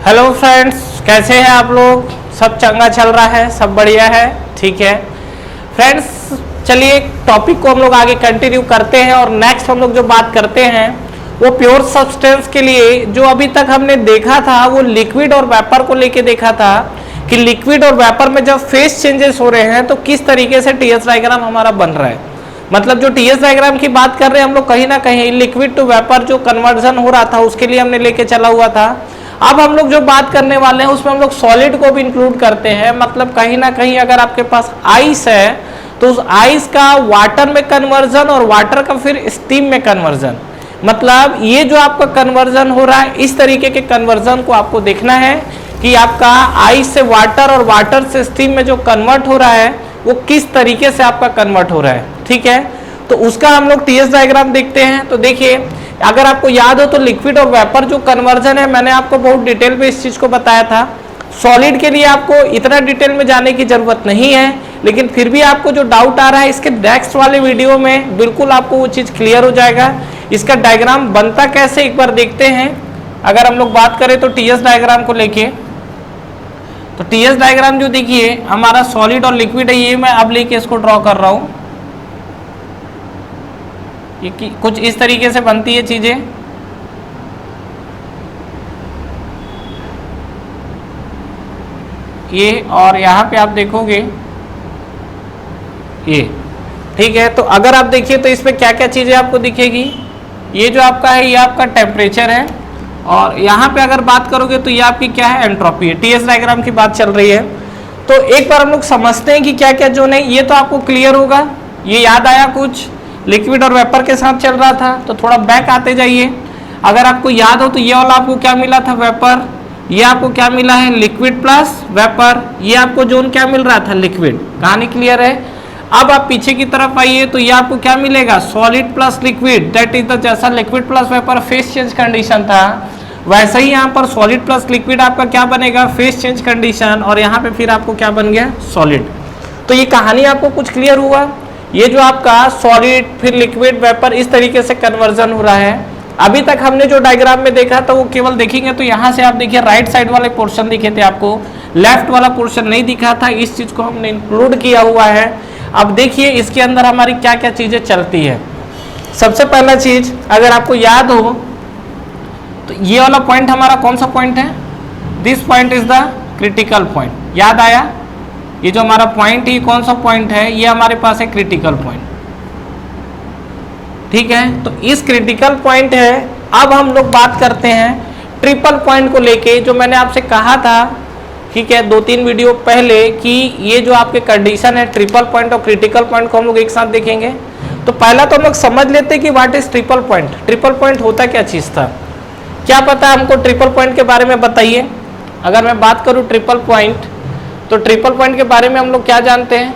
Hello friends, कैसे हैं आप लोग? सब चंगा चल रहा है, सब बढ़िया है, ठीक है फ्रेंड्स। चलिए टॉपिक को हम लोग आगे कंटिन्यू करते हैं और नेक्स्ट हम लोग जो बात करते हैं वो प्योर सब्सटेंस के लिए जो अभी तक हमने देखा था वो लिक्विड और वेपर को लेके देखा था कि लिक्विड और वेपर में जब फेस चेंजेस हो रहे हैं तो किस तरीके से टीएस डायग्राम हमारा बन रहा है। मतलब जो टीएस डायग्राम की बात कर रहे हैं हम लोग कहीं ना कहीं लिक्विड टू वेपर जो कन्वर्जन हो रहा था उसके लिए हमने लेके चला हुआ था। अब हम लोग जो बात करने वाले हैं उसमें हम लोग सॉलिड को भी इंक्लूड करते हैं। मतलब कहीं ना कहीं अगर आपके पास आइस है तो उस आइस का वाटर में कन्वर्जन और वाटर का फिर स्टीम में कन्वर्जन, मतलब ये जो आपका कन्वर्जन हो रहा है इस तरीके के कन्वर्जन को आपको देखना है कि आपका आइस से वाटर और वाटर से स्टीम में जो कन्वर्ट हो रहा है वो किस तरीके से आपका कन्वर्ट हो रहा है, ठीक है। तो उसका हम लोग टीएस डायग्राम देखते हैं। तो देखिए अगर आपको याद हो तो लिक्विड और वेपर जो कन्वर्जन है मैंने आपको बहुत डिटेल में इस चीज को बताया था। सॉलिड के लिए आपको इतना डिटेल में जाने की जरूरत नहीं है, लेकिन फिर भी आपको जो डाउट आ रहा है इसके नेक्स्ट वाले वीडियो में बिल्कुल आपको वो चीज क्लियर हो जाएगा। इसका डायग्राम बनता कैसे एक बार देखते हैं। अगर हम लोग बात करें तो टीएस डायग्राम को लेके, तो टीएस डायग्राम जो देखिए हमारा सॉलिड और लिक्विड है, ये मैं अब लेके इसको ड्रॉ कर रहा हूं। ये कुछ इस तरीके से बनती है चीजें। ये और यहाँ पे आप देखोगे ये, ठीक है। तो अगर आप देखिए तो इसमें क्या क्या चीजें आपको दिखेगी। ये जो आपका है ये आपका टेम्परेचर है और यहाँ पे अगर बात करोगे तो ये आपकी क्या है, एंट्रोपी है। टीएस डायग्राम की बात चल रही है तो एक बार हम लोग समझते हैं कि क्या क्या जो नहीं, ये तो आपको क्लियर होगा। ये याद आया कुछ लिक्विड और वेपर के साथ चल रहा था तो थोड़ा बैक आते जाइए। अगर आपको याद हो तो ये वाला आपको क्या मिला था, वेपर। ये आपको क्या मिला है, लिक्विड प्लस वेपर। ये आपको जोन क्या मिल रहा था, लिक्विड। कहानी क्लियर है। अब आप पीछे की तरफ आइए तो ये आपको क्या मिलेगा, solid plus liquid. That is the, जैसा liquid plus vapour phase change condition था वैसे ही यहाँ पर सॉलिड प्लस लिक्विड आपका क्या बनेगा, फेस चेंज कंडीशन। और यहाँ पे फिर आपको क्या बन गया, सॉलिड। तो ये कहानी आपको कुछ क्लियर हुआ। ये जो आपका सॉलिड फिर लिक्विड वेपर इस तरीके से कन्वर्जन हो रहा है। अभी तक हमने जो डायग्राम में देखा था वो केवल देखेंगे तो यहाँ से आप देखिए राइट साइड वाले पोर्शन दिखे थे आपको, लेफ्ट वाला पोर्शन नहीं दिखा था। इस चीज को हमने इंक्लूड किया हुआ है। अब देखिए इसके अंदर हमारी क्या क्या चीजें चलती है। सबसे पहला चीज अगर आपको याद हो तो ये वाला पॉइंट हमारा कौन सा पॉइंट है, this point is the critical point. याद आया, ये जो हमारा पॉइंट है कौन सा पॉइंट है, ये हमारे पास है क्रिटिकल पॉइंट, ठीक है। तो इस क्रिटिकल पॉइंट है। अब हम लोग बात करते हैं ट्रिपल पॉइंट को लेके, जो मैंने आपसे कहा था, ठीक है, 2-3 वीडियो पहले, कि ये जो आपके कंडीशन है ट्रिपल पॉइंट और क्रिटिकल पॉइंट को हम लोग एक साथ देखेंगे। तो पहला तो हम लोग समझ लेते हैं कि what is triple point. Triple point होता क्या चीज था, क्या पता हमको ट्रिपल पॉइंट के बारे में बताइए। अगर मैं बात करूं ट्रिपल पॉइंट, तो ट्रिपल पॉइंट के बारे में हम लोग क्या जानते हैं,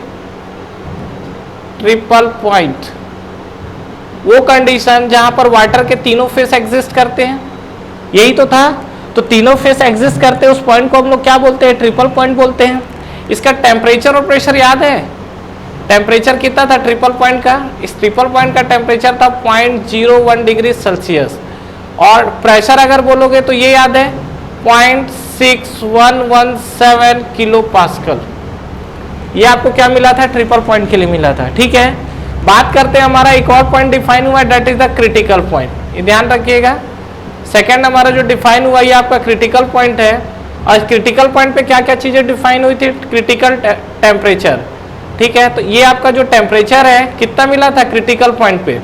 ट्रिपल पॉइंट वो कंडीशन जहां पर वाटर के तीनों फेस एग्जिस्ट करते हैं, यही तो था। तो तीनों फेस एग्जिस्ट करते हैं, उस पॉइंट को हम लोग क्या बोलते हैं, ट्रिपल पॉइंट बोलते हैं। इसका टेम्परेचर और प्रेशर याद है, टेम्परेचर कितना था ट्रिपल पॉइंट का, इस ट्रिपल पॉइंट का टेम्परेचर था 0.01 डिग्री सेल्सियस। और प्रेशर अगर बोलोगे तो ये याद है 0.6117 किलो पास्कल। ये आपको क्या मिला था, ट्रिपल पॉइंट के लिए मिला था, ठीक है। बात करते हैं हमारा एक और पॉइंट डिफाइन हुआ है, that is the critical point. ये ध्यान रखिएगा, सेकंड हमारा जो डिफाइन हुआ ये आपका क्रिटिकल पॉइंट है। और क्रिटिकल पॉइंट पे क्या क्या चीजें डिफाइन हुई थी, क्रिटिकल टेम्परेचर, ठीक है। तो ये आपका जो टेम्परेचर है कितना मिला था क्रिटिकल पॉइंट पे,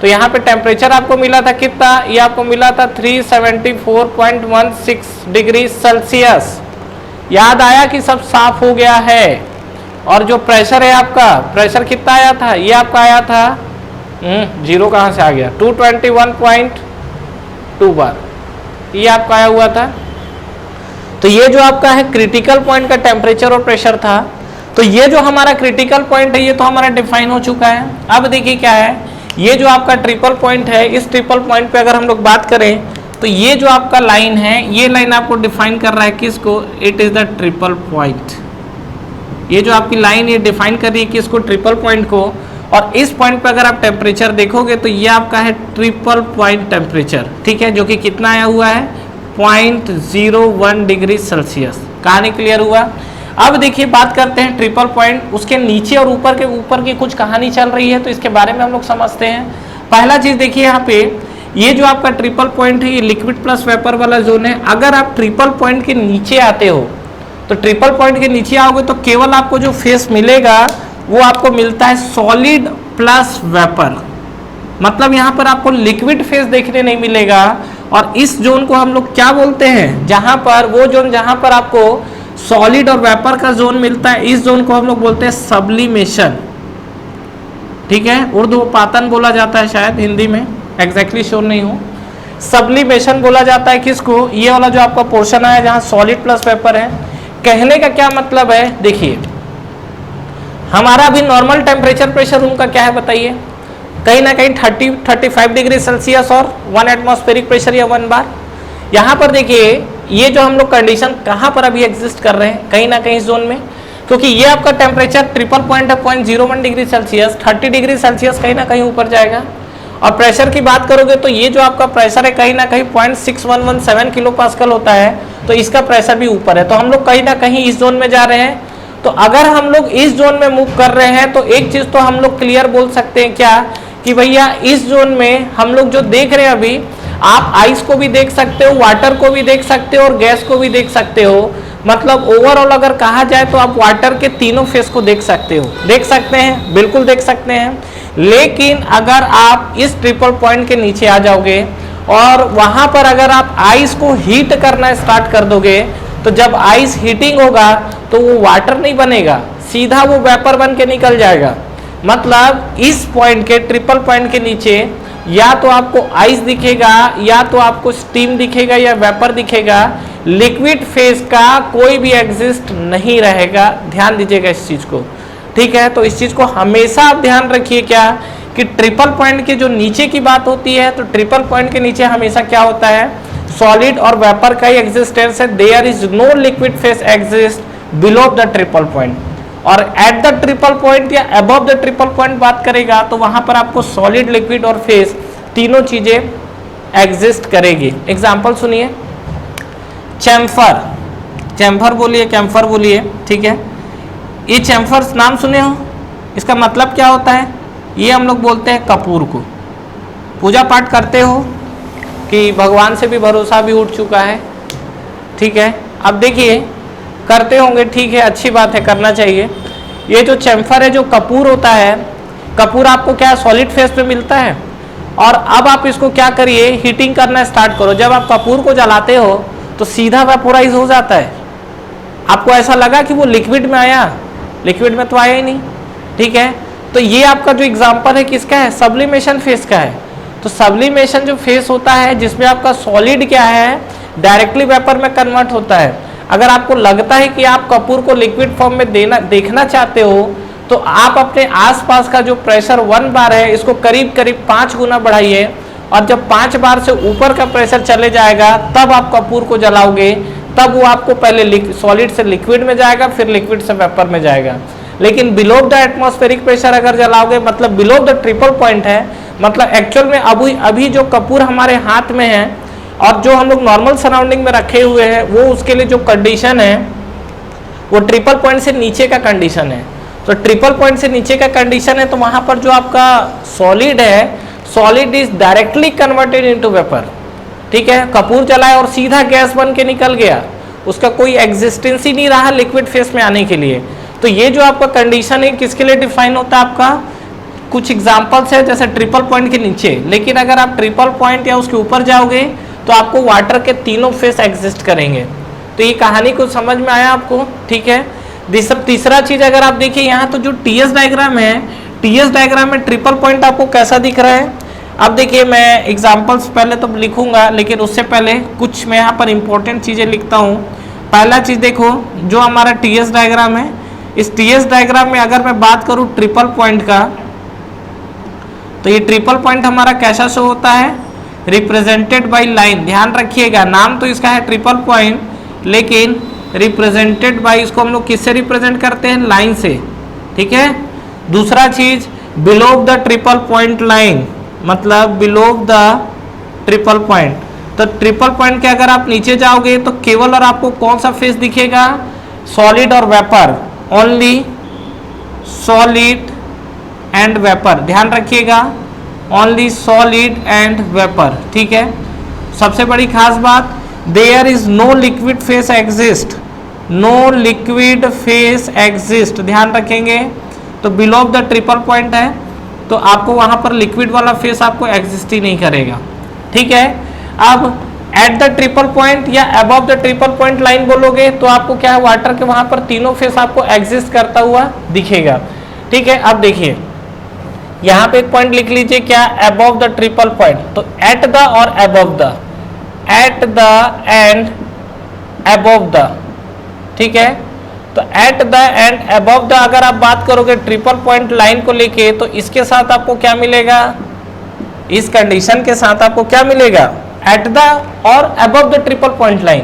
तो यहाँ पे टेम्परेचर आपको मिला था कितना, ये आपको मिला था 374.16 डिग्री सेल्सियस। याद आया कि सब साफ हो गया है। और जो प्रेशर है आपका, प्रेशर कितना आया था, ये आपका आया था जीरो कहाँ से आ गया, 221.2 बार, ये आपका आया हुआ था। तो ये जो आपका है क्रिटिकल पॉइंट का टेम्परेचर और प्रेशर था। तो ये जो हमारा क्रिटिकल पॉइंट है ये तो हमारा डिफाइन हो चुका है। अब देखिए क्या है, ये जो आपका ट्रिपल पॉइंट है, इस ट्रिपल पॉइंट पे अगर हम लोग बात करें तो ये जो आपका लाइन है, ये लाइन आपको डिफाइन कर रहा है किसको, it is the triple point. ये जो आपकी लाइन ये डिफाइन कर रही है किसको, ट्रिपल पॉइंट को। और इस पॉइंट पे अगर आप टेम्परेचर देखोगे तो ये आपका है ट्रिपल पॉइंट टेम्परेचर, ठीक है, जो कि कितना आया हुआ है 0.01 डिग्री सेल्सियस। कहानी क्लियर हुआ। अब देखिए बात करते हैं ट्रिपल पॉइंट, उसके नीचे और ऊपर की कुछ कहानी चल रही है, तो इसके बारे में हम लोग समझते हैं। पहला चीज देखिए यहाँ पे, ये जो आपका ट्रिपल पॉइंट है ये लिक्विड प्लस वेपर वाला जोन है। अगर आप ट्रिपल पॉइंट के नीचे आते हो, तो ट्रिपल पॉइंट के नीचे आओगे तो केवल आपको जो फेस मिलेगा वो आपको मिलता है सॉलिड प्लस वेपर, मतलब यहाँ पर आपको लिक्विड फेस देखने नहीं मिलेगा। और इस जोन को हम लोग क्या बोलते हैं, जहां पर वो जोन जहां पर आपको सॉलिड और वेपर का जोन मिलता है, इस जोन को हम लोग बोलते हैं सब्लिमेशन। ठीक है, उर्दू पातन बोला जाता है, शायद हिंदी में एग्जैक्टली श्योर नहीं हूं। सब्लिमेशन बोला जाता है किसको, ये वाला जो आपका पोर्शन है जहां सॉलिड प्लस वेपर है। कहने का क्या मतलब है, देखिए हमारा अभी नॉर्मल टेम्परेचर प्रेशर रूम का क्या है बताइए, कहीं ना कहीं 30-35 डिग्री सेल्सियस और 1 एटमॉस्फेरिक प्रेशर या 1 बार। यहाँ पर देखिए ये जो हम लोग कंडीशन कहाँ पर अभी एग्जिस्ट कर रहे हैं, कहीं ना कहीं जोन में, क्योंकि ये आपका टेम्परेचर ट्रिपल पॉइंट है 0.01 डिग्री सेल्सियस, 30 डिग्री सेल्सियस कहीं ना कहीं ऊपर जाएगा। और प्रेशर की बात करोगे तो ये जो आपका प्रेशर है कहीं ना कहीं 0.6117 किलो पास्कल होता है, तो इसका प्रेशर भी ऊपर है। तो हम लोग कहीं ना कहीं इस जोन में जा रहे हैं। तो अगर हम लोग इस जोन में मूव कर रहे हैं तो एक चीज तो हम लोग क्लियर बोल सकते हैं क्या, कि भैया इस जोन में हम लोग जो देख रहे हैं अभी, आप आइस को भी देख सकते हो, वाटर को भी देख सकते हो और गैस को भी देख सकते हो। मतलब ओवरऑल अगर कहा जाए तो आप वाटर के तीनों फेस को देख सकते हो, देख सकते हैं, बिल्कुल देख सकते हैं। लेकिन अगर आप इस ट्रिपल पॉइंट के नीचे आ जाओगे और वहां पर अगर आप आइस को हीट करना स्टार्ट कर दोगे, तो जब आइस हीटिंग होगा तो वो वाटर नहीं बनेगा, सीधा वो वेपर बन के निकल जाएगा। मतलब इस पॉइंट के ट्रिपल पॉइंट के नीचे या तो आपको आइस दिखेगा, या तो आपको स्टीम दिखेगा, या वेपर दिखेगा, लिक्विड फेज का कोई भी एग्जिस्ट नहीं रहेगा। ध्यान दीजिएगा इस चीज को, ठीक है। तो इस चीज को हमेशा आप ध्यान रखिए क्या, कि ट्रिपल पॉइंट के जो नीचे की बात होती है, तो ट्रिपल पॉइंट के नीचे हमेशा क्या होता है, सॉलिड और वेपर का ही एग्जिस्टेंस है। There is no liquid phase exist below the triple point. और एट द ट्रिपल पॉइंट या अबव द ट्रिपल पॉइंट बात करेगा तो वहां पर आपको सॉलिड, लिक्विड और फेस तीनों चीजें एग्जिस्ट करेगी। एग्जांपल सुनिए, चैम्फर, चैम्फर बोलिए, कैम्फर बोलिए, ठीक है। ये चैम्फर नाम सुने हो, इसका मतलब क्या होता है, ये हम लोग बोलते हैं कपूर को। पूजा पाठ करते हो कि भगवान से भी भरोसा भी उठ चुका है, ठीक है। अब देखिए करते होंगे, ठीक है, अच्छी बात है, करना चाहिए। ये जो चैम्फर है, जो कपूर होता है, कपूर आपको क्या सॉलिड फेस पे मिलता है। और अब आप इसको क्या करिए, हीटिंग करना स्टार्ट करो। जब आप कपूर को जलाते हो तो सीधा वेपोराइज हो जाता है। आपको ऐसा लगा कि वो लिक्विड में आया, लिक्विड में तो आया ही नहीं, ठीक है। तो ये आपका जो एग्जांपल है किसका है, सब्लिमेशन फेस का है। तो सब्लिमेशन जो फेस होता है जिसमें आपका सॉलिड क्या है, डायरेक्टली वेपर में कन्वर्ट होता है। अगर आपको लगता है कि आप कपूर को लिक्विड फॉर्म में देखना चाहते हो, तो आप अपने आसपास का जो प्रेशर 1 बार है इसको करीब करीब 5 गुना बढ़ाइए, और जब 5 बार से ऊपर का प्रेशर चले जाएगा तब आप कपूर को जलाओगे। तब वो आपको पहले सॉलिड से लिक्विड में जाएगा, फिर लिक्विड से वेपर में जाएगा। लेकिन बिलो द एटमॉस्फेरिक प्रेशर अगर जलाओगे, मतलब बिलो द ट्रिपल पॉइंट है, मतलब एक्चुअल में अभी जो कपूर हमारे हाथ में है और जो हम लोग नॉर्मल सराउंडिंग में रखे हुए हैं, वो उसके लिए जो कंडीशन है वो ट्रिपल पॉइंट से नीचे का कंडीशन है। तो ट्रिपल पॉइंट से नीचे का कंडीशन है, तो वहां पर जो आपका सॉलिड है, solid is directly converted into vapour, ठीक है। कपूर जलाए और सीधा गैस बन के निकल गया, उसका कोई एग्जिस्टेंस ही नहीं रहा लिक्विड फेस में आने के लिए। तो ये जो आपका कंडीशन है किसके लिए डिफाइन होता है, आपका कुछ एग्जांपल्स है जैसे ट्रिपल पॉइंट के नीचे। लेकिन अगर आप ट्रिपल पॉइंट या उसके ऊपर जाओगे तो आपको वाटर के तीनों फेस एग्जिस्ट करेंगे। तो ये कहानी कुछ समझ में आया आपको, ठीक है। तीसरा चीज अगर आप देखिए, यहाँ तो जो टीएस डायग्राम है, टीएस डायग्राम में ट्रिपल पॉइंट आपको कैसा दिख रहा है। अब देखिए मैं एग्जांपल्स पहले तो लिखूंगा, लेकिन उससे पहले कुछ मैं यहाँ पर इंपॉर्टेंट चीजें लिखता हूँ। पहला चीज देखो, जो हमारा टीएस डायग्राम है, इस टीएस डायग्राम में अगर मैं बात करूं ट्रिपल पॉइंट का, तो ये ट्रिपल पॉइंट हमारा कैसा शो होता है, रिप्रेजेंटेड बाय लाइन। ध्यान रखिएगा, नाम तो इसका है ट्रिपल पॉइंट, लेकिन रिप्रेजेंटेड बाय, इसको हम लोग किससे रिप्रेजेंट करते हैं, लाइन से, ठीक है। दूसरा चीज below the triple point line, मतलब बिलो द ट्रिपल पॉइंट। तो ट्रिपल पॉइंट के अगर आप नीचे जाओगे तो केवल और आपको कौन सा फेस दिखेगा, सॉलिड और vapour, only solid and vapour, ध्यान रखिएगा, ओनली सॉलिड एंड वेपर, ठीक है। सबसे बड़ी खास बात, there is no liquid phase exist, no liquid phase exist, ध्यान रखेंगे। तो बिलो द ट्रिपल पॉइंट है तो आपको वहां पर लिक्विड वाला फेस आपको एग्जिस्ट ही नहीं करेगा, ठीक है। अब एट द ट्रिपल पॉइंट या above the triple point line बोलोगे तो आपको क्या है, वाटर के वहां पर तीनों फेस आपको एग्जिस्ट करता हुआ दिखेगा, ठीक है। अब देखिए यहां पे एक पॉइंट लिख लीजिए, क्या, अबव द ट्रिपल पॉइंट, तो एट द और above the, at the end above the, ठीक है। तो at the end above the अगर आप बात करोगे ट्रिपल पॉइंट लाइन को लेके तो इसके साथ आपको क्या मिलेगा, इस कंडीशन के साथ आपको क्या मिलेगा, एट द और above the triple point line.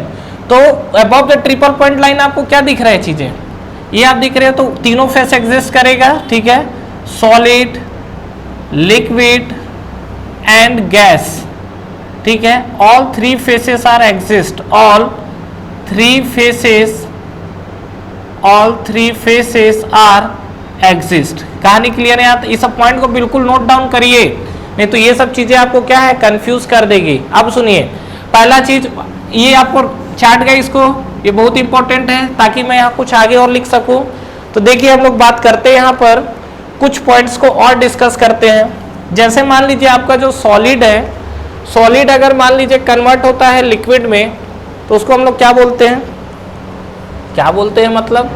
तो above the triple point line आपको क्या दिख रहा है चीजें, ये आप दिख रहे हो, तो तीनों फेस एग्जिस्ट करेगा, ठीक है, सॉलिड, लिक्विड एंड गैस, ठीक है। All three phases are exist, all three phases are exist. कहानी क्लियर है? इस पॉइंट को बिल्कुल नोट डाउन करिए, नहीं तो ये सब चीजें आपको क्या है, कंफ्यूज कर देगी। अब सुनिए, पहला चीज ये आपको चार्ट गया, इसको ये बहुत इंपॉर्टेंट है ताकि मैं यहाँ कुछ आगे और लिख सकूं। तो देखिए हम लोग बात करते हैं यहाँ पर कुछ पॉइंट्स को और डिस्कस करते हैं। जैसे मान लीजिए आपका जो सॉलिड है, सॉलिड अगर मान लीजिए कन्वर्ट होता है लिक्विड में तो उसको हम लोग क्या बोलते हैं, क्या बोलते हैं, मतलब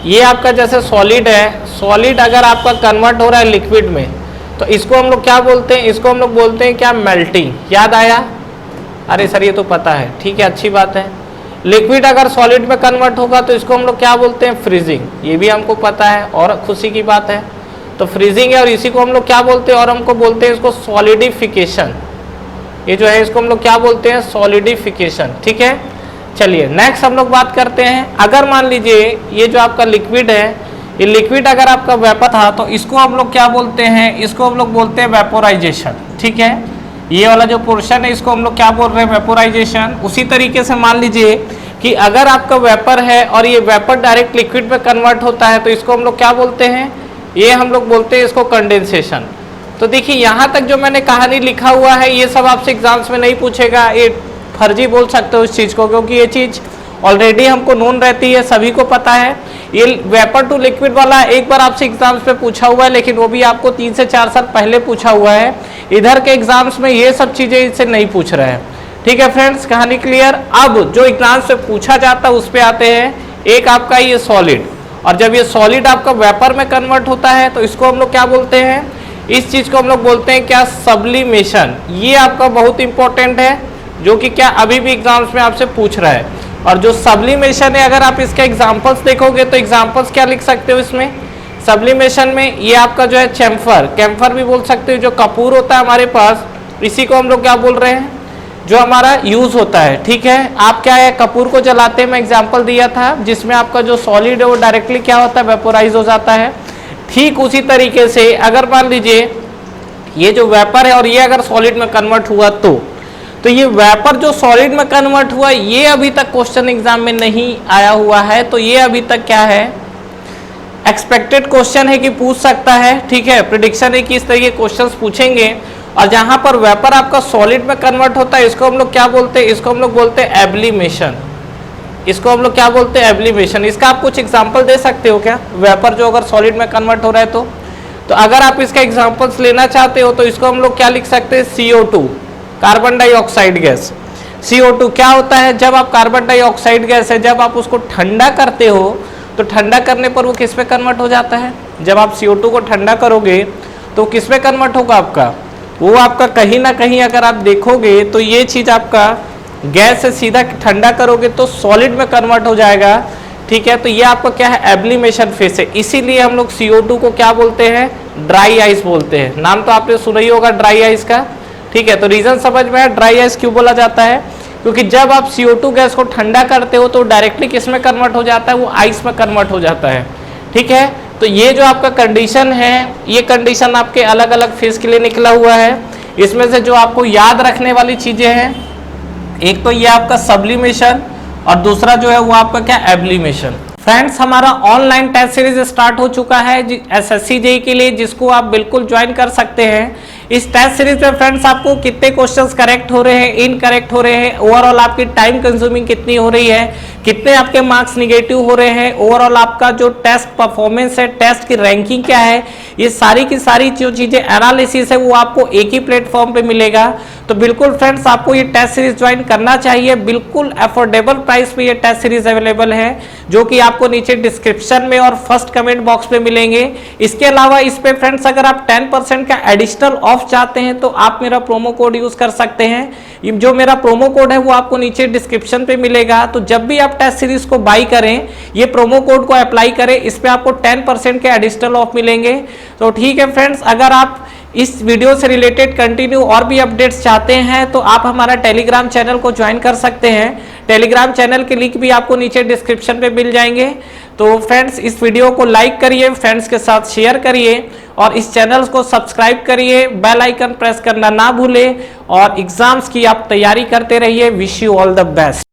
ये आपका जैसे सॉलिड है, सॉलिड अगर आपका कन्वर्ट हो रहा है लिक्विड में तो इसको हम लोग क्या बोलते हैं, इसको हम लोग बोलते हैं क्या, मेल्टिंग। याद आया? अरे सर ये तो पता है, ठीक है, अच्छी बात है। लिक्विड अगर सॉलिड में कन्वर्ट होगा तो इसको हम लोग क्या बोलते हैं, फ्रीजिंग, ये भी हमको पता है और खुशी की बात है। तो फ्रीजिंग है और इसी को हम लोग क्या बोलते हैं, और हमको बोलते हैं इसको सॉलिडिफिकेशन, ये जो है इसको हम लोग क्या बोलते हैं, सॉलिडिफिकेशन, ठीक है। चलिए नेक्स्ट हम लोग बात करते हैं, अगर मान लीजिए ये जो आपका लिक्विड है, ये लिक्विड अगर आपका वेपर था तो इसको हम लोग क्या बोलते हैं, इसको हम लोग बोलते हैं वेपोराइजेशन, ठीक है। ये वाला जो पोर्शन है इसको हम लोग क्या बोल रहे हैं, वेपोराइजेशन। उसी तरीके से मान लीजिए कि अगर आपका वेपर है और ये वेपर डायरेक्ट लिक्विड में कन्वर्ट होता है तो इसको हम लोग क्या बोलते हैं, ये हम लोग बोलते हैं इसको कंडेंसेशन। तो देखिए यहाँ तक जो मैंने कहानी लिखा हुआ है ये सब आपसे एग्जाम्स में नहीं पूछेगा, ये फर्जी बोल सकते हो इस चीज़ को, क्योंकि ये चीज़ ऑलरेडी हमको नोन रहती है, सभी को पता है। ये वेपर टू लिक्विड वाला एक बार आपसे एग्जाम्स में पूछा हुआ है, लेकिन वो भी आपको 3 से 4 साल पहले पूछा हुआ है। इधर के एग्जाम्स में ये सब चीज़ें इससे नहीं पूछ रहे हैं, ठीक है फ्रेंड्स, कहानी क्लियर। अब जो एग्जाम्स से पूछा जाता है उस पर आते हैं। एक आपका ये सॉलिड, और जब ये सॉलिड आपका वेपर में कन्वर्ट होता है तो इसको हम लोग क्या बोलते हैं, इस चीज़ को हम लोग बोलते हैं क्या, सब्लिमेशन। ये आपका बहुत इंपॉर्टेंट है, जो कि क्या अभी भी एग्जाम्स में आपसे पूछ रहा है। और जो सब्लिमेशन है, अगर आप इसके एग्जांपल्स देखोगे तो एग्जांपल्स क्या लिख सकते हो इसमें, सब्लिमेशन में ये आपका जो है चैम्फर, कैम्फर भी बोल सकते हो, जो कपूर होता है हमारे पास, इसी को हम लोग क्या बोल रहे हैं, जो हमारा यूज होता है, ठीक है। आप क्या है, कपूर को जलाते हैं, मैं एग्जाम्पल दिया था जिसमें आपका जो सॉलिड है वो डायरेक्टली क्या होता है, वेपोराइज हो जाता है। ठीक उसी तरीके से अगर मान लीजिए ये जो वेपर है और ये अगर सॉलिड में कन्वर्ट हुआ तो ये वेपर जो सॉलिड में कन्वर्ट हुआ ये अभी तक क्वेश्चन एग्जाम में नहीं आया हुआ है, तो ये अभी तक क्या है, एक्सपेक्टेड क्वेश्चन है कि पूछ सकता है, ठीक है। प्रेडिक्शन है कि इस तरह के क्वेश्चंस पूछेंगे। और जहां पर वेपर आपका सॉलिड में कन्वर्ट होता है इसको हम लोग क्या बोलते हैं, इसको हम लोग बोलते हैं एब्लिमेशन, इसको हम लोग क्या बोलते हैं, एब्लिमेशन। इसका आप कुछ एग्जाम्पल दे सकते हो क्या, वेपर जो अगर सॉलिड में कन्वर्ट हो रहा है तो अगर आप इसका एग्जाम्पल्स लेना चाहते हो तो इसको हम लोग क्या लिख सकते हैं, CO2, carbon dioxide gas. CO2 क्या होता है, जब आप कार्बन डाइऑक्साइड गैस है, जब आप उसको ठंडा करते हो तो ठंडा करने पर वो किस में कन्वर्ट हो जाता है, जब आप CO2 को ठंडा करोगे तो किस में कन्वर्ट होगा आपका, वो आपका कहीं ना कहीं अगर आप देखोगे तो ये चीज़ आपका गैस से सीधा ठंडा करोगे तो सॉलिड में कन्वर्ट हो जाएगा, ठीक है। तो ये आपका क्या है, एब्लिमेशन फेस है। इसीलिए हम लोग CO2 को क्या बोलते हैं, ड्राई आइस बोलते हैं। नाम तो आपने सुना ही होगा ड्राई आइस का, ठीक है। तो रीजन समझ में है ड्राई आइस क्यों बोला जाता है, क्योंकि जब आप CO2 गैस को ठंडा करते हो तो डायरेक्टली किस में कन्वर्ट हो जाता है, वो आइस में कन्वर्ट हो जाता है, ठीक है। तो ये जो आपका कंडीशन है, ये कंडीशन आपके अलग अलग फेज के लिए निकला हुआ है। इसमें से जो आपको याद रखने वाली चीजें हैं, एक तो ये आपका सब्लिमेशन और दूसरा जो है वो आपका क्या, एब्लिमेशन। फ्रेंड्स, हमारा ऑनलाइन टेस्ट सीरीज स्टार्ट हो चुका है एसएससी जेईई के लिए, जिसको आप बिल्कुल ज्वाइन कर सकते हैं। इस टेस्ट सीरीज में फ्रेंड्स आपको कितने क्वेश्चंस करेक्ट हो रहे हैं, इनकरेक्ट हो रहे हैं, ओवरऑल आपकी टाइम कंज्यूमिंग कितनी हो रही है, कितने आपके मार्क्स निगेटिव हो रहे हैं, ओवरऑल आपका जो टेस्ट परफॉर्मेंस है, टेस्ट की रैंकिंग क्या है, ये सारी की सारी जो चीजें एनालिसिस है वो आपको एक ही प्लेटफॉर्म पे मिलेगा। तो बिल्कुल फ्रेंड्स, आपको ये टेस्ट सीरीज ज्वाइन करना चाहिए। बिल्कुल अफोर्डेबल प्राइस पे ये टेस्ट सीरीज अवेलेबल है, जो कि आपको नीचे डिस्क्रिप्शन में और फर्स्ट कमेंट बॉक्स पे मिलेंगे। इसके अलावा इस पे फ्रेंड्स अगर आप 10% का एडिशनल ऑफ चाहते हैं तो आप मेरा प्रोमो कोड यूज कर सकते हैं। जो मेरा प्रोमो कोड है वो आपको नीचे डिस्क्रिप्शन पे मिलेगा। तो जब भी आप टेस्ट सीरीज को बाई करें, ये प्रोमो कोड को अप्लाई करें, इस पे आपको 10% के एडिशनल ऑफ मिलेंगे। तो ठीक है फ्रेंड्स, अगर आप इस वीडियो से रिलेटेड कंटिन्यू और भी अपडेट्स चाहते हैं तो आप हमारा टेलीग्राम चैनल को ज्वाइन कर सकते हैं। टेलीग्राम चैनल के लिंक भी आपको नीचे डिस्क्रिप्शन पे मिल जाएंगे। तो फ्रेंड्स, इस वीडियो को लाइक करिए, फ्रेंड्स के साथ शेयर करिए और इस चैनल को सब्सक्राइब करिए, बेल आइकन प्रेस करना ना भूलें और एग्जाम्स की आप तैयारी करते रहिए। Wish you all the best.